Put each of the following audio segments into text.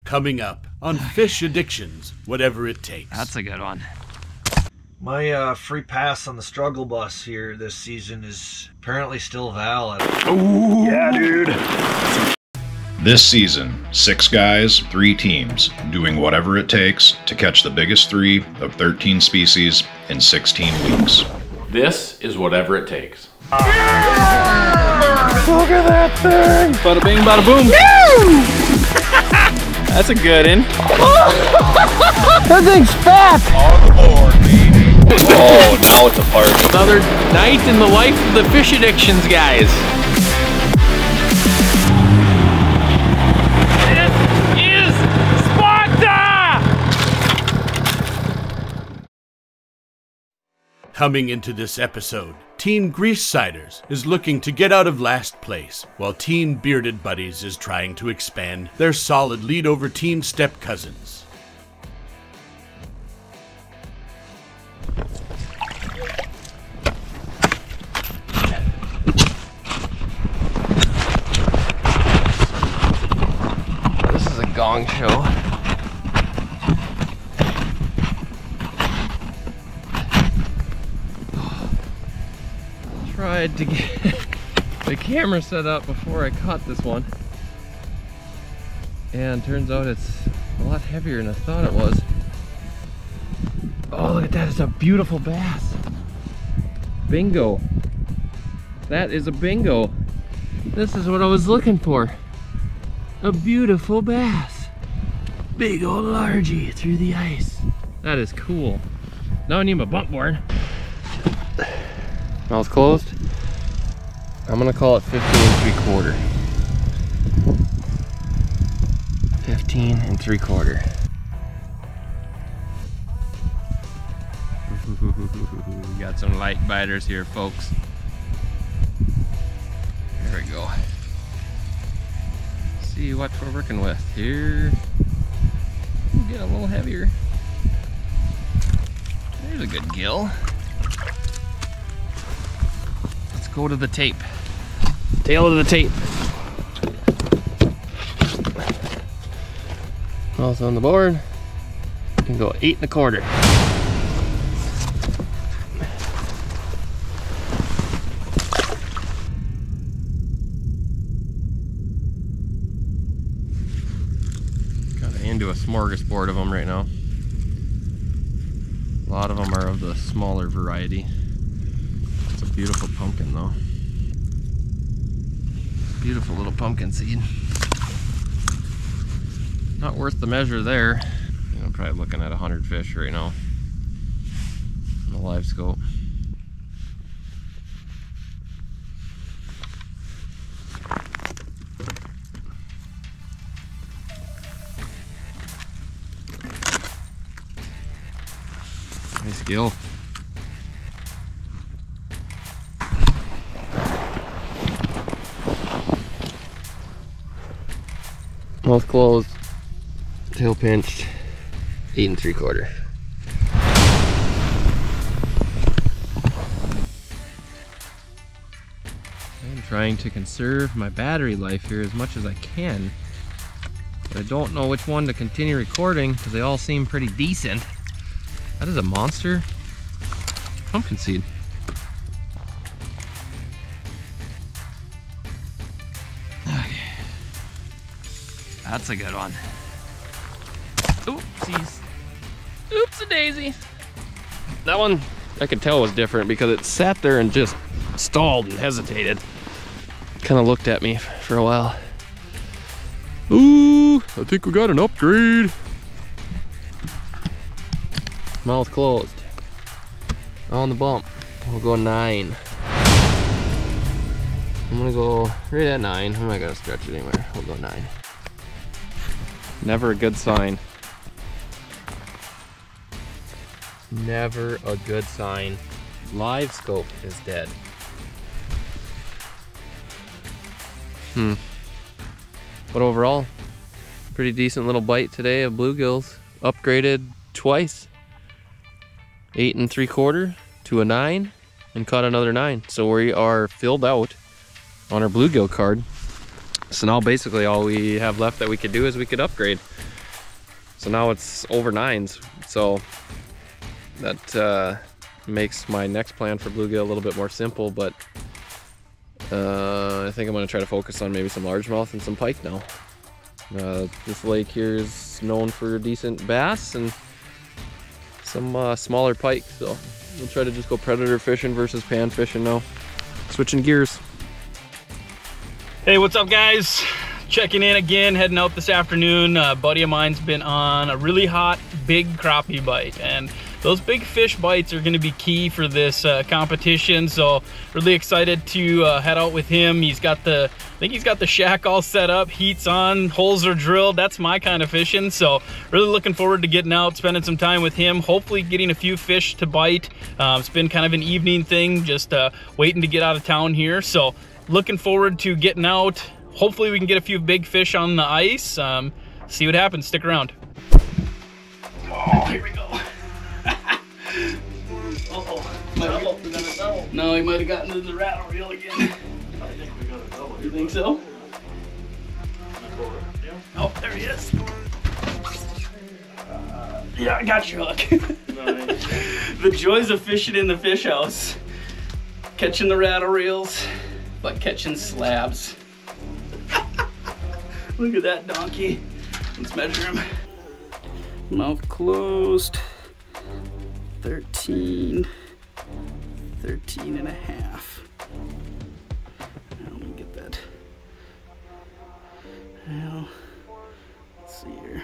Coming up on Fish Addictions, Whatever It Takes. That's a good one. My free pass on the struggle bus here this season is apparently still valid. Ooh. Yeah, dude. This season, 6 guys, 3 teams, doing whatever it takes to catch the biggest 3 of 13 species in 16 weeks. This is Whatever It Takes. Yeah! Look at that thing! Bada bing, bada boom. That's a good one. That thing's fat! On the board, baby. Oh, now it's a park. Another night in the life of the Fish Addictions guys. This is Sparta! Coming into this episode, Team Grease Siders is looking to get out of last place, while Team Bearded Buddies is trying to expand their solid lead over Team Step Cousins. This is a gong show. Tried to get the camera set up before I caught this one, and turns out it's a lot heavier than I thought it was. Oh, look at that, it's a beautiful bass. Bingo. That is a bingo. This is what I was looking for. A beautiful bass. Big old largie through the ice. That is cool. Now I need my bump board. Mouth closed. I'm gonna call it 15 3/4. 15 3/4. We got some light biters here, folks. There we go. See what we're working with here. We'll get a little heavier. There's a good gill. Go to the tape. Tail of the tape. Also on the board, you can go 8 1/4. Kind of into a smorgasbord of them right now. A lot of them are of the smaller variety. Beautiful pumpkin though. Beautiful little pumpkin seed. Not worth the measure there. I'm probably looking at 100 fish right now on the live scope. Nice gill. Mouth closed, tail pinched, 8 3/4. I'm trying to conserve my battery life here as much as I can, but I don't know which one to continue recording because they all seem pretty decent. That is a monster pumpkin seed. That's a good one. Oopsies. Oops-a-daisy. That one I could tell was different because it sat there and just stalled and hesitated. Kind of looked at me for a while. Ooh, I think we got an upgrade. Mouth closed. On the bump. We'll go 9. I'm gonna go right at 9. I'm not gonna stretch it anywhere. We'll go 9. Never a good sign. Never a good sign. Live scope is dead. But overall, pretty decent little bite today of bluegills. Upgraded twice. 8 3/4 to a 9 and caught another 9. So we are filled out on our bluegill card. So now basically all we have left that we could do is we could upgrade. So now it's over 9s. So that makes my next plan for bluegill a little bit more simple, but I think I'm going to try to focus on maybe some largemouth and some pike now. This lake here is known for decent bass and some smaller pike, so we'll try to just go predator fishing versus pan fishing now. Switching gears. Hey, what's up guys? Checking in again, heading out this afternoon. A buddy of mine's been on a really hot big crappie bite, and those big fish bites are going to be key for this competition. So really excited to head out with him. He's got I think he's got the shack all set up, heat's on, holes are drilled. That's my kind of fishing. So really looking forward to getting out, spending some time with him, hopefully getting a few fish to bite. It's been kind of an evening thing, just waiting to get out of town here. So looking forward to getting out. Hopefully we can get a few big fish on the ice. See what happens. Stick around. Oh, here we go. No, he might have gotten into the rattle reel again. I think we got a double. You think so? Oh, there he is. Yeah, I got your hook. Nice. The joys of fishing in the fish house. Catching the rattle reels, but catching slabs. Look at that donkey. Let's measure him. Mouth closed. 13 and a half. Now, let me get that. Well, let's see here.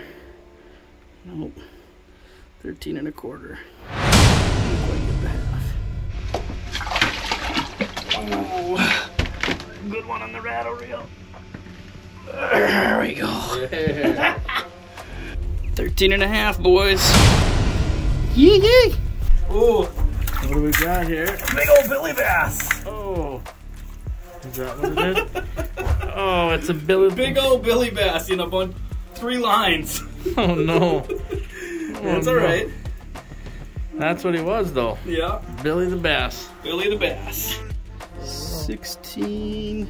Nope. 13 and a quarter. Didn't quite get the half. Oh, good one on the rattle reel. There we go. Yeah. 13 and a half, boys. Yee-yee. Oh, what do we got here? Big old Billy bass. Oh, is that what it is? Oh, it's a big old Billy bass in a 3 lines. Oh no. That's all right. That's what he was though. Yeah. Billy the bass. Billy the bass. 16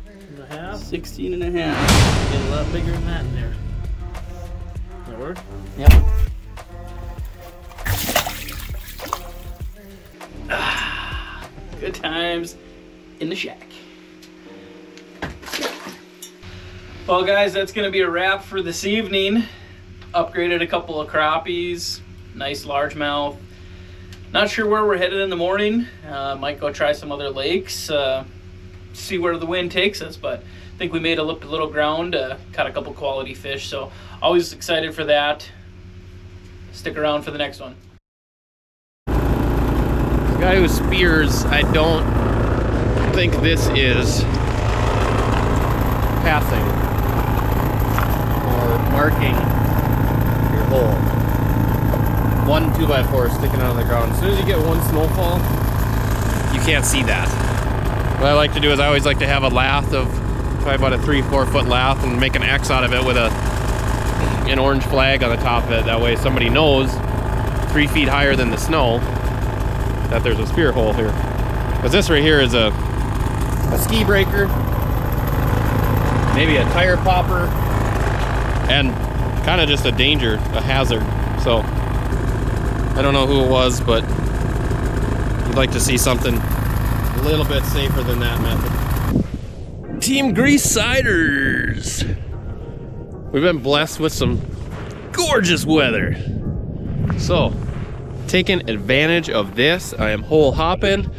and a half. 16 and a half. Get a lot bigger than that in there. That work? Yep. Good times in the shack. Well guys, that's gonna be a wrap for this evening. Upgraded a couple of crappies, nice largemouth. Not sure where we're headed in the morning. Might go try some other lakes, see where the wind takes us, but I think we made a little ground, caught a couple quality fish, so always excited for that. Stick around for the next one. The guy who spears, I don't think this is passing or marking your hole. 1 2x4 sticking out of the ground. As soon as you get one snowfall, you can't see that. What I like to do is I always like to have a lath of probably about a 3-4 foot lath and make an X out of it with an orange flag on the top of it. That way somebody knows 3 feet higher than the snow that there's a spear hole here. Because this right here is a ski breaker, maybe a tire popper, and kind of just a danger, a hazard. So I don't know who it was, but I'd like to see something a little bit safer than that method. Team Grease Siders. We've been blessed with some gorgeous weather. So, taking advantage of this, I am hole hopping,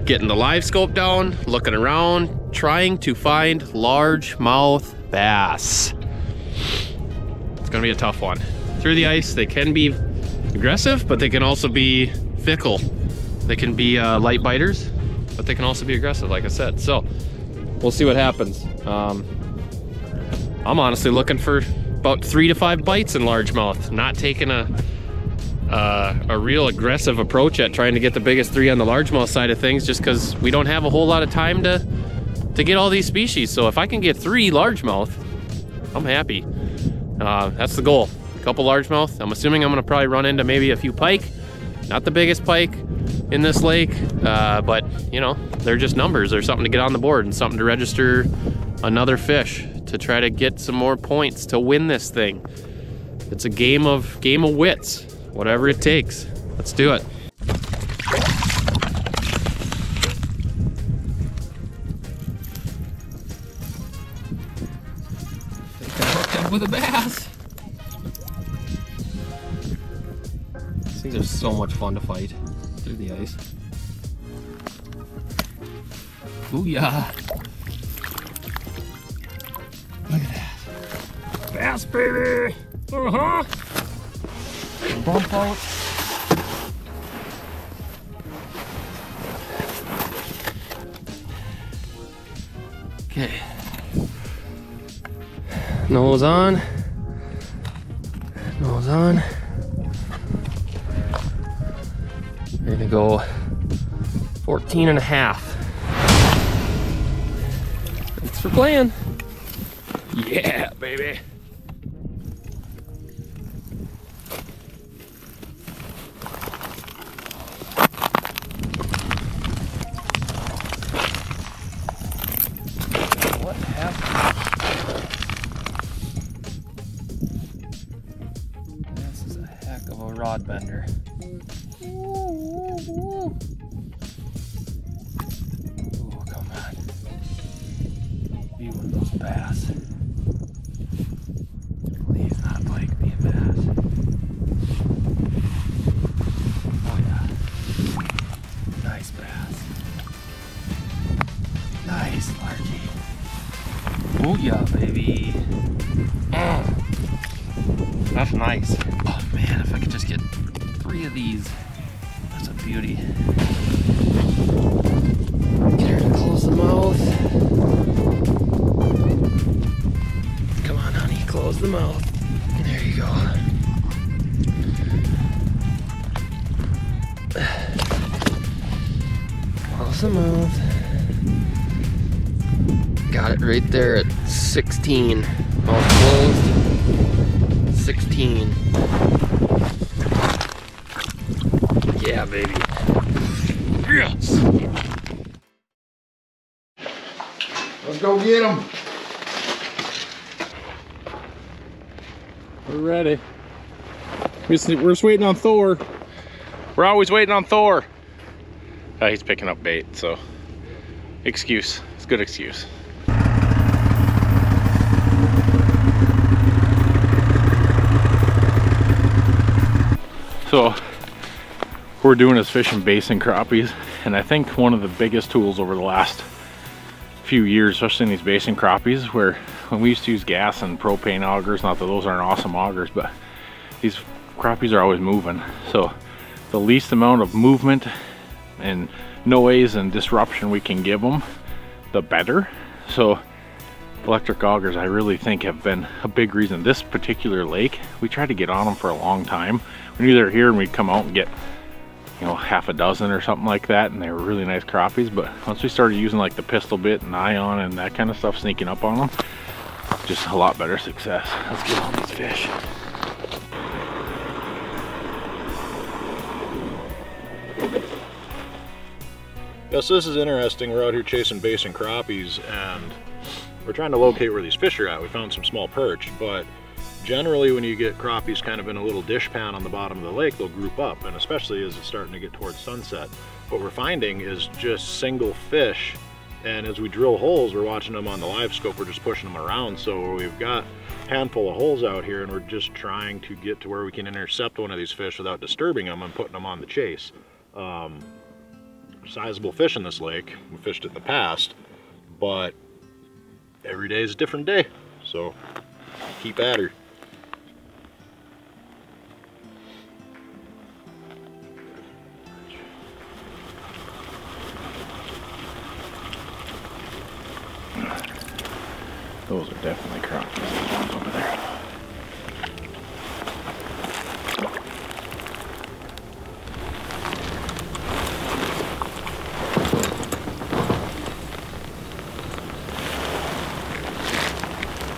getting the live scope down, looking around, trying to find largemouth bass. It's gonna be a tough one. Through the ice, they can be aggressive, but they can also be fickle. They can be light biters, but they can also be aggressive, like I said. So, we'll see what happens. I'm honestly looking for about 3 to 5 bites in largemouth, not taking a real aggressive approach at trying to get the biggest 3 on the largemouth side of things, just because we don't have a whole lot of time to get all these species. So if I can get 3 largemouth, I'm happy. That's the goal. A couple largemouth. I'm assuming I'm gonna probably run into maybe a few pike. Not the biggest pike in this lake, but you know, they're just numbers. There's something to get on the board and something to register another fish to try to get some more points to win this thing. It's a game of wits. Whatever it takes. Let's do it. With a bass. These things are so much fun to fight through the ice. Ooh yeah. Look at that. Bass baby. Uh-huh. Bump out. Okay. Nose on. Nose on. Ready to go 14.5. Thanks for playing. Yeah, baby. What happened? This is a heck of a rod bender. Ooh, come on. Be one of those bass. Please not a pike, be a bass. Oh yeah. Nice bass. Nice largie. Oh yeah, baby. That's nice. Oh man, if I could just get 3 of these. That's a beauty. Get her to close the mouth. Come on, honey, close the mouth. There you go. Close the mouth. Got it right there at 16. Mouth closed. 16. Yeah, baby. Yes. Let's go get them. We're ready. We're just waiting on Thor. We're always waiting on Thor. He's picking up bait, so excuse. It's a good excuse. So what we're doing is fishing basin crappies, and I think one of the biggest tools over the last few years, especially in these basin crappies, where when we used to use gas and propane augers, not that those aren't awesome augers, but these crappies are always moving. So the least amount of movement and noise and disruption we can give them, the better. So electric augers, I really think, have been a big reason. This particular lake, we tried to get on them for a long time. We knew they were here and we'd come out and get, you know, half a dozen or something like that, and they were really nice crappies. But once we started using like the pistol bit and ion and that kind of stuff, sneaking up on them, just a lot better success. Let's get on these fish. Yeah, so this is interesting. We're out here chasing basin crappies and we're trying to locate where these fish are at. We found some small perch, but generally when you get crappies kind of in a little dish pan on the bottom of the lake, they'll group up, and especially as it's starting to get towards sunset. What we're finding is just single fish, and as we drill holes, we're watching them on the live scope, we're just pushing them around. So we've got a handful of holes out here and we're just trying to get to where we can intercept one of these fish without disturbing them and putting them on the chase. Sizable fish in this lake. We fished it in the past, but every day is a different day, so keep at her. Those are definitely crappies over there.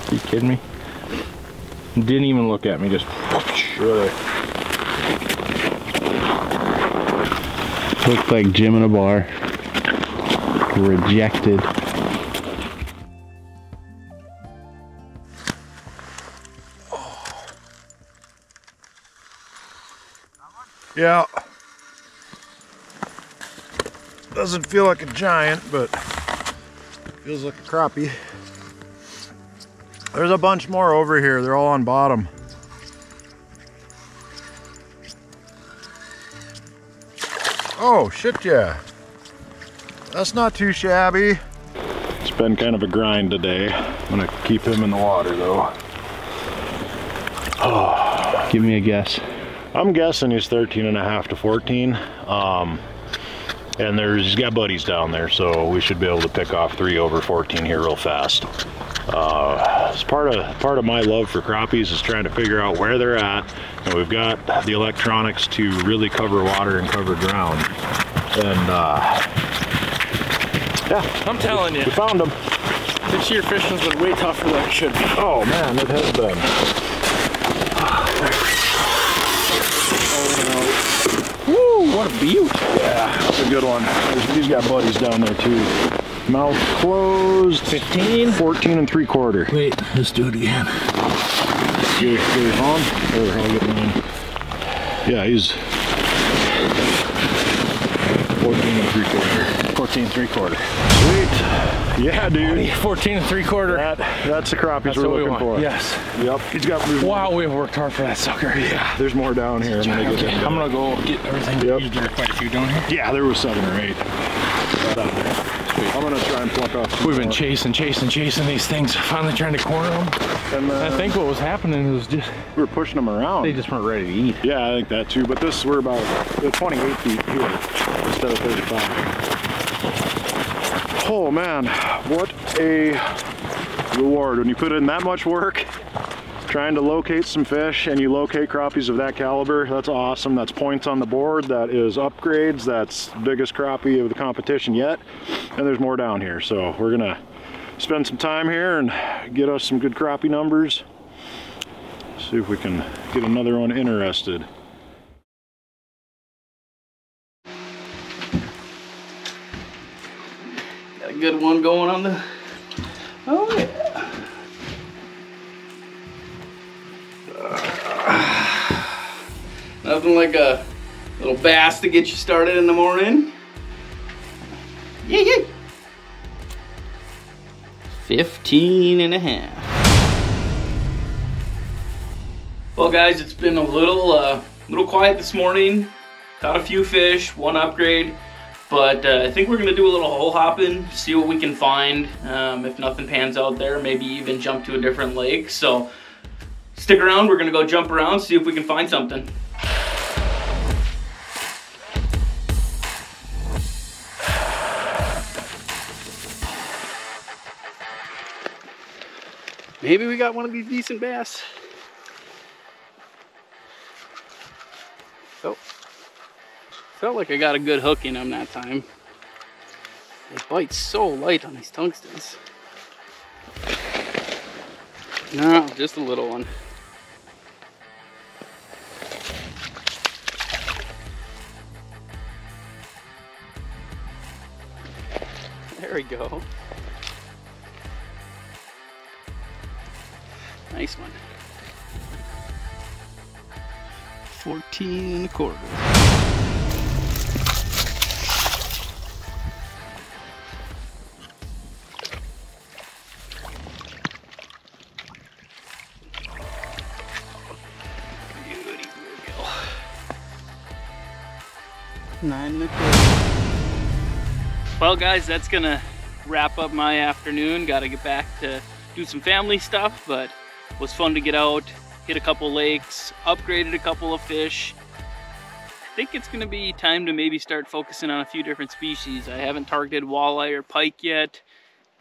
Are you kidding me? Didn't even look at me, just really. Looked like Jim in a bar. Rejected. Yeah. Doesn't feel like a giant, but feels like a crappie. There's a bunch more over here. They're all on bottom. Oh, shit, yeah. That's not too shabby. It's been kind of a grind today. I'm gonna keep him in the water though. Oh. Give me a guess. I'm guessing he's 13.5 to 14. And he's got buddies down there, so we should be able to pick off 3 over 14 here real fast. It's part of my love for crappies is trying to figure out where they're at, and we've got the electronics to really cover water and cover ground. And yeah, I'm telling you, we found them. this year fishing's been way tougher than it should be. Oh man, it has been. Woo, what a beaut. Yeah, that's a good one. He's got buddies down there too. Mouth closed. 15? 14 3/4. Wait, let's do it again. Get it on? Or I'll get mine. Yeah, he's 14 3/4. 14 3/4. Sweet. Yeah, dude. 14 3/4. That's the crappies That's we're what we looking want. for. Yes. Yep. He's got. Wow, we worked hard for that sucker. Yeah. There's more down here. Okay, I'm gonna go get everything. Yep. There are quite a few down here. Yeah, there was 7 or 8. I'm gonna try and pluck off. We've been chasing these things. Finally trying to corner them. And I think what was happening was just we were pushing them around. they just weren't ready to eat. Yeah, I think that too. But we're about 28 feet here instead of 35. Oh man, what a reward when you put in that much work trying to locate some fish and you locate crappies of that caliber. That's awesome. That's points on the board. That is upgrades. That's biggest crappie of the competition yet. And there's more down here. So we're gonna spend some time here and get us some good crappie numbers. See if we can get another one interested. Got a good one going on the... Oh yeah. Nothing like a little bass to get you started in the morning. Yeah, yeah. 15.5. Well guys, it's been a little quiet this morning. Caught a few fish, one upgrade, but I think we're gonna do a little hole hopping, see what we can find. If nothing pans out there, maybe even jump to a different lake. So stick around, we're gonna go jump around, see if we can find something. Maybe we got one of these decent bass. Oh, felt like I got a good hook in him that time. They bite so light on these tungstens. No, just a little one. There we go. Nice one. 14.25. Beauty bluegill. 9.25. Well guys, that's gonna wrap up my afternoon. Gotta get back to do some family stuff, but it was fun to get out, hit a couple lakes, upgraded a couple of fish. I think it's gonna be time to maybe start focusing on a few different species. I haven't targeted walleye or pike yet.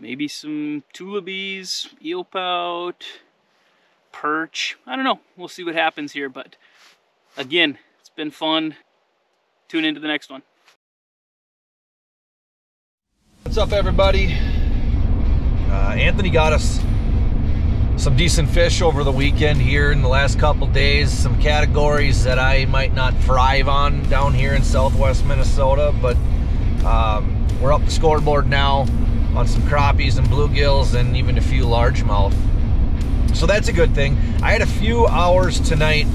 Maybe some tullabees, eel pout, perch. I don't know, we'll see what happens here, but again, it's been fun. Tune into the next one. What's up everybody? Anthony got us some decent fish over the weekend here in the last couple days. Some categories that I might not thrive on down here in southwest Minnesota, but we're up the scoreboard now on some crappies and bluegills and even a few largemouth. So that's a good thing. I had a few hours tonight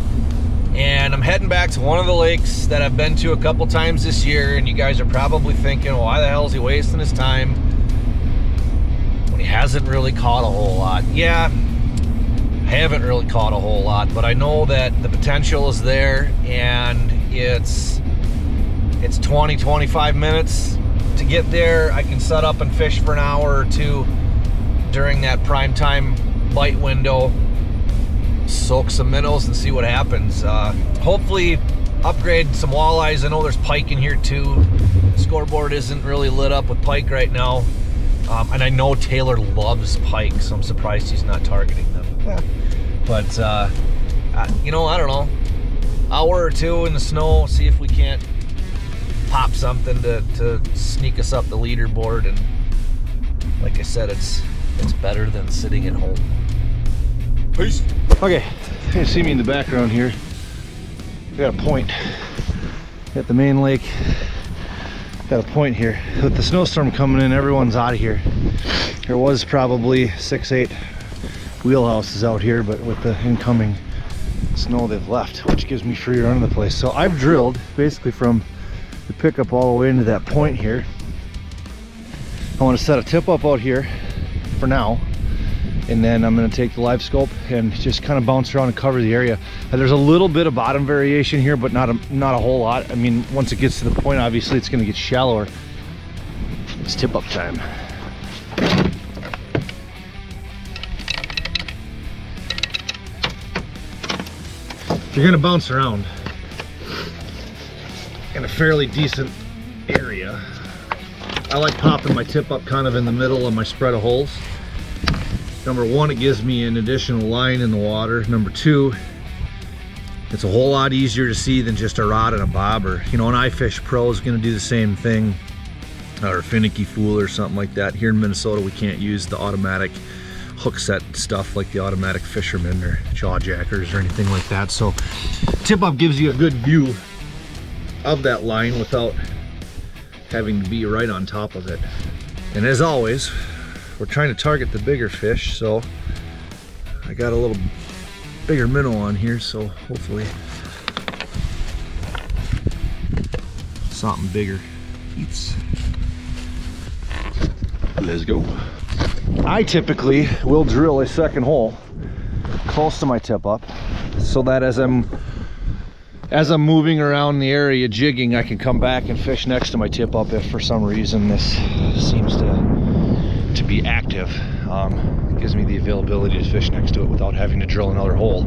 And I'm heading back to one of the lakes that I've been to a couple times this year, and you guys are probably thinking, why the hell is he wasting his time when he hasn't really caught a whole lot? Yeah, I haven't really caught a whole lot, but I know that the potential is there, and it's 20-25 minutes to get there. I can set up and fish for an hour or two during that prime time bite window, soak some minnows and see what happens. Hopefully upgrade some walleyes. I know there's pike in here too. Scoreboard isn't really lit up with pike right now, and I know Taylor loves pike, so I'm surprised he's not targeting them. But you know, I don't know, hour or two in the snow, see if we can't pop something to sneak us up the leaderboard. And like I said, it's better than sitting at home. Peace. Okay, you see me in the background here. I got a point at the main lake. Got a point here. With the snowstorm coming in, everyone's out of here. There was probably 6-8 wheelhouses out here, but with the incoming snow, they've left, which gives me free run of the place. So I've drilled basically from the pickup all the way into that point here. I want to set a tip up out here for now, and then I'm going to take the live scope and just kind of bounce around and cover the area. There's a little bit of bottom variation here, but not a whole lot. I mean, once it gets to the point, obviously it's going to get shallower. It's tip up time. If you're going to bounce around in a fairly decent area, I like popping my tip up kind of in the middle of my spread of holes. Number one, it gives me an additional line in the water. Number two, it's a whole lot easier to see than just a rod and a bobber. You know, an iFish Pro is going to do the same thing, or a finicky fool or something like that. Here in Minnesota, we can't use the automatic hook set stuff like the automatic fisherman or jaw jackers or anything like that. So tip up gives you a good view of that line without having to be right on top of it. And as always, we're trying to target the bigger fish, so I got a little bigger minnow on here, so hopefully something bigger eats. Let's go. I typically will drill a second hole close to my tip up, so that as I'm moving around the area jigging, I can come back and fish next to my tip up if for some reason this seems to be active. It gives me the availability to fish next to it without having to drill another hole,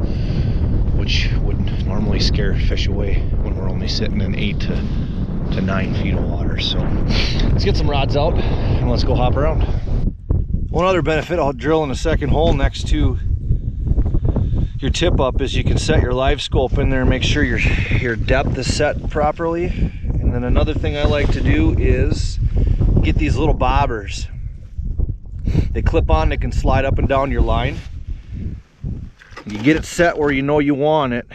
which would normally scare fish away when we're only sitting in 8 to 9 feet of water. So let's get some rods out and let's go hop around. One other benefit of drilling a second hole next to your tip up is you can set your live scope in there and make sure your depth is set properly. And then another thing I like to do is get these little bobbers. They clip on, they can slide up and down your line. You get it set where you know you want it,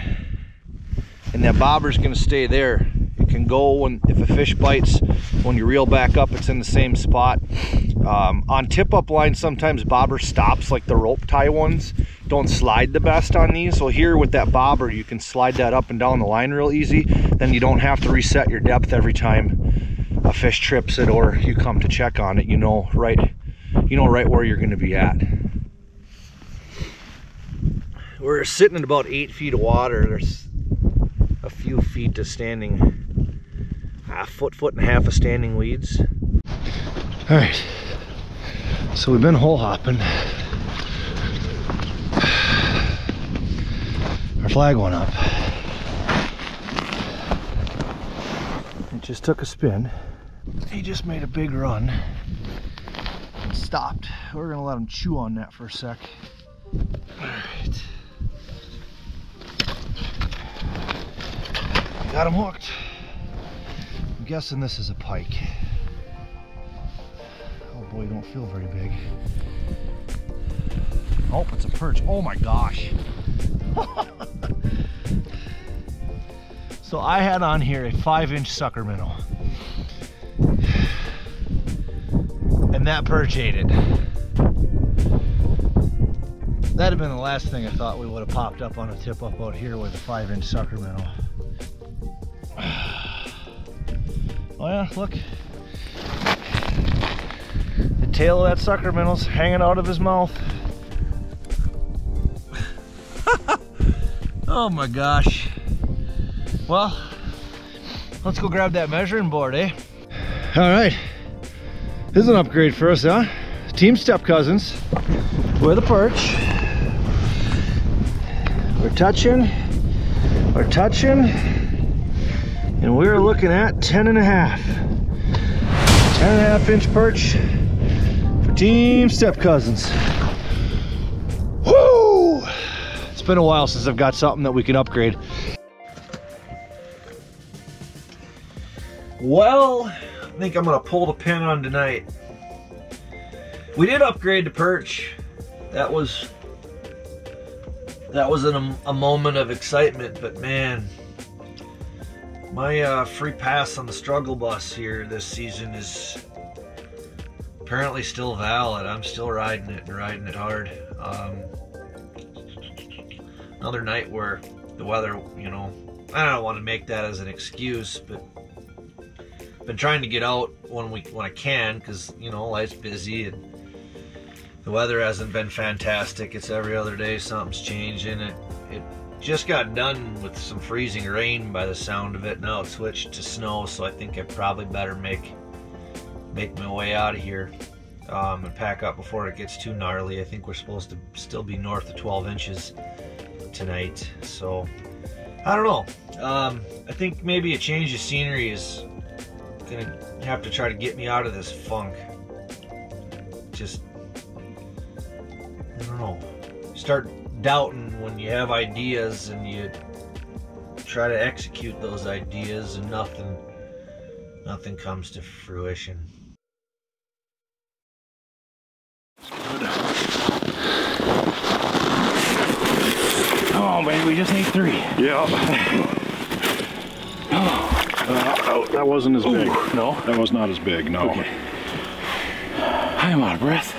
and that bobber's going to stay there. It can go if a fish bites, when you reel back up, it's in the same spot. On tip up lines, sometimes bobber stops, like the rope tie ones don't slide the best on these. So here with that bobber, you can slide that up and down the line real easy. Then you don't have to reset your depth every time a fish trips it or you come to check on it. You know right where you're going to be at. We're sitting at about 8 feet of water. There's a few feet of standing, foot and a half of standing weeds. All right, so we've been hole hopping. Our flag went up. It just took a spin. He just made a big run and stopped. We're gonna let him chew on that for a sec. All right. Got him hooked. I'm guessing this is a pike. Oh boy, don't feel very big. Oh, it's a perch. Oh my gosh. So I had on here a 5-inch sucker minnow, and that perch ate it. That'd have been the last thing I thought we would have popped up on a tip up out here with a 5-inch sucker minnow. Oh yeah, look. The tail of that sucker minnow's hanging out of his mouth. Oh my gosh. Well, let's go grab that measuring board, eh? All right. This is an upgrade for us, huh? Team Step Cousins with a perch. We're touching, and we're looking at 10.5 inch perch for Team Step Cousins. Woo! It's been a while since I've got something that we can upgrade. Well, I think I'm gonna pull the pin on tonight. We did upgrade the perch. That was a moment of excitement, but man, my free pass on the struggle bus here this season is apparently still valid. I'm still riding it and riding it hard. Another night where the weather, you know, I don't want to make that as an excuse, but I've been trying to get out when I can, because, you know, life's busy and the weather hasn't been fantastic. It's every other day something's changing. It just got done with some freezing rain by the sound of it. Now it switched to snow, so I think I probably better make my way out of here and pack up before it gets too gnarly. I think we're supposed to still be north of 12 inches tonight, so I don't know. I think maybe a change of scenery is gonna have to try to get me out of this funk. Just, I don't know, start doubting when you have ideas and you try to execute those ideas and nothing comes to fruition. Oh man, we just need 3. Yeah. That wasn't as big. No? That was not as big, no. Okay. I'm out of breath.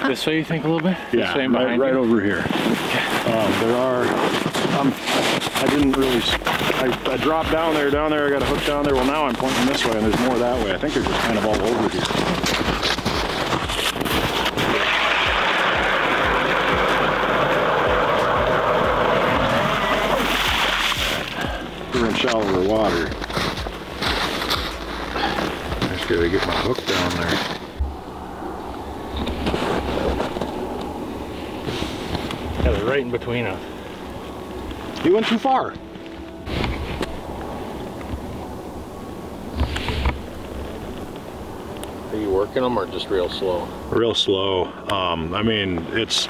This way you think a little bit? Yeah, right over here. Okay. There are, I didn't really, I dropped down there, I got a hook down there. Well, now I'm pointing this way and there's more that way. I think they're just kind of all over here. We're in shallower water. I just gotta get my hook down there. Yeah, they're right in between us. He went too far. Are you working them or just real slow? Real slow. I mean, it's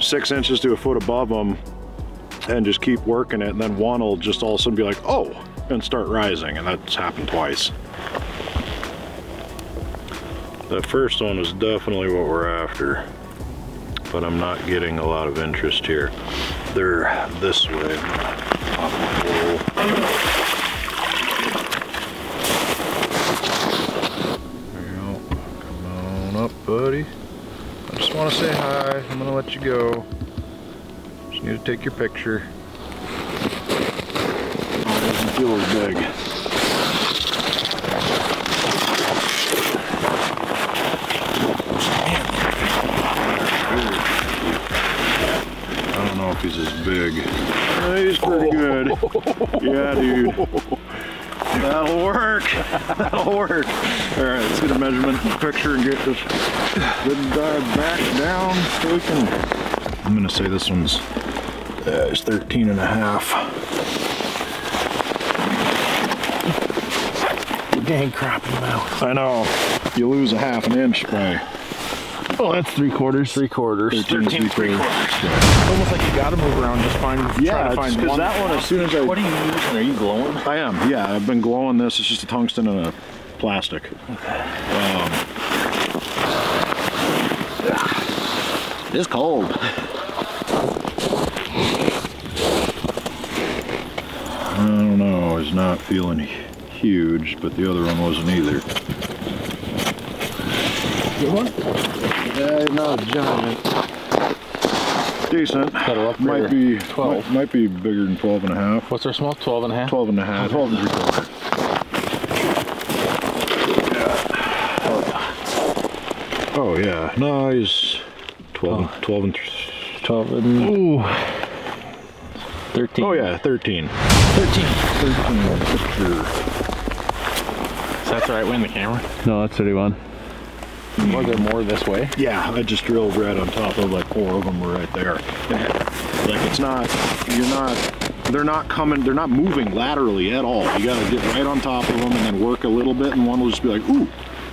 6 inches to a foot above them, and just keep working it, and then one will just all of a sudden be like, oh, and start rising, and that's happened twice. The first one is definitely what we're after, but I'm not getting a lot of interest here. They're this way. Pop the pole. There you go. Come on up, buddy. I just want to say hi. I'm gonna let you go. Just need to take your picture. Oh, it doesn't feel as big. I don't know if he's as big. He's pretty good. Yeah, dude. That'll work. That'll work. All right, let's get a measurement picture and get this good dive back down so we can. I'm gonna say this one's it's 13.5. Dang crappie mouth. I know. You lose a half an inch by. Oh, that's 3/4. 3/4. 13 3/4. Almost like you gotta move around, just find. Yeah, because that one, as soon as I. What are you using? Are you glowing? I am. Yeah, I've been glowing this. It's just a tungsten and a plastic. Okay. It's cold. I don't know. He's not feeling huge, but the other one wasn't either. Good one? Yeah, not a giant. Decent. That'll upgrade Might be 12. Might be bigger than 12 and a half. What's our small? 12 and a half? 12 and a half. 12 and 3/4. Oh yeah, no, he's 12 and 12 and... Ooh. 13. Oh yeah, 13. 13. 13 for sure. So that's the right way in the camera? No, that's 31. Was there more this way? Yeah, I just drilled right on top of like 4 of them were right there. Like it's not, they're not moving laterally at all. You gotta get right on top of them and then work a little bit, and one will just be like, ooh,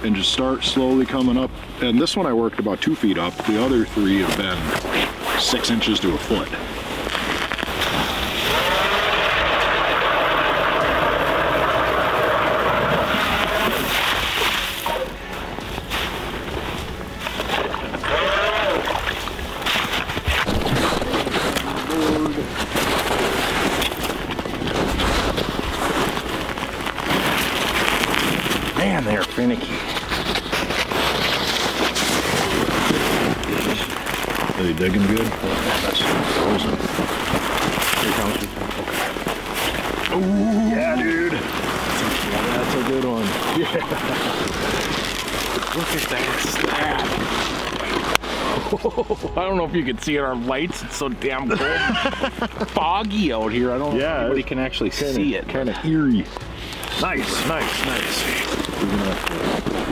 and just start slowly coming up. And this one I worked about 2 feet up. The other 3 have been 6 inches to a foot. Man, they're finicky. Are they digging good? That's frozen. Here comes it. Ooh, yeah, dude. That's a good one. Yeah. Look at that slab. I don't know if you can see it on our lights. It's so damn cold. Foggy out here. I don't know if anybody can actually see it. Kind of eerie. Nice.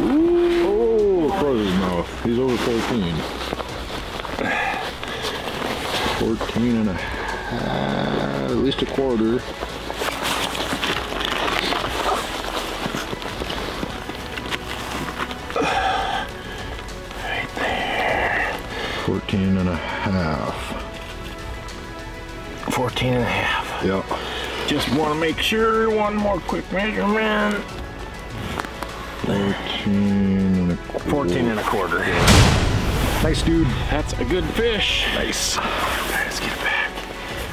Oh, across his mouth. He's over 14. 14 and a half, at least a quarter. Right there. 14 and a half. 14 and a half. Yep. Just want to make sure. One more quick measurement. 14 and a quarter. 14 and a quarter. Nice, dude. That's a good fish. Nice. Let's get it back.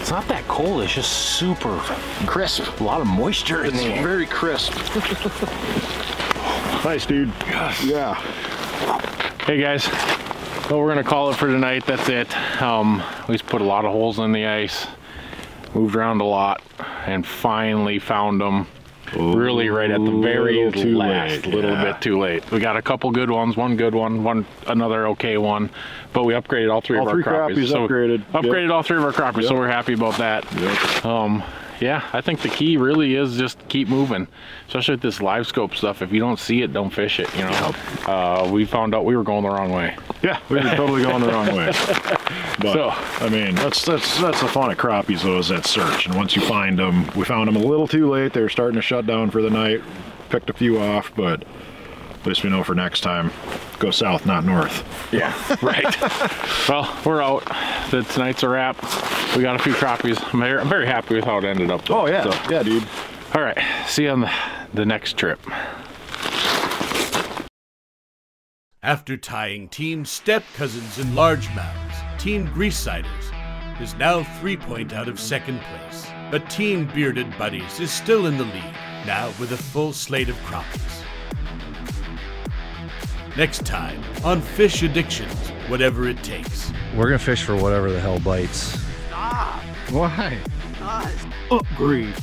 It's not that cold. It's just super crisp. A lot of moisture in there. Very crisp. Nice, dude. Yeah. Hey guys, well, we're gonna call it for tonight. That's it. We just put a lot of holes in the ice, moved around a lot, and finally found them. Really right at the very last, little bit too late. We got a couple good ones, one good one, another okay one, but we upgraded all three of our crappies. So upgraded all 3 of our crappies, so we're happy about that. Yeah, I think the key really is just keep moving, especially with this live scope stuff. If you don't see it, don't fish it, you know. We found out we were going the wrong way. Yeah, we were totally going the wrong way. But, so, I mean, that's the fun of crappies, though, is that search. And once you find them, we found them a little too late. They were starting to shut down for the night. Picked a few off, but at least we know for next time, go south, not north. Yeah, right. Well, we're out. Tonight's a wrap. We got a few crappies. I'm very happy with how it ended up, though. Oh, yeah. So, yeah, dude. All right, see you on the next trip. After tying Team Step Cousins and Largemouths, Team Greasesiders is now 3 points out of 2nd place. But Team Bearded Buddies is still in the lead, now with a full slate of crappies. Next time on Fish Addictions, whatever it takes. We're gonna fish for whatever the hell bites. Stop. Why? Upgrade.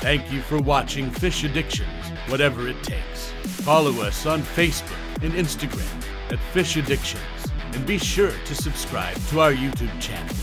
Thank you for watching Fish Addictions, whatever it takes. Follow us on Facebook and Instagram at Fish Addictions, and be sure to subscribe to our YouTube channel.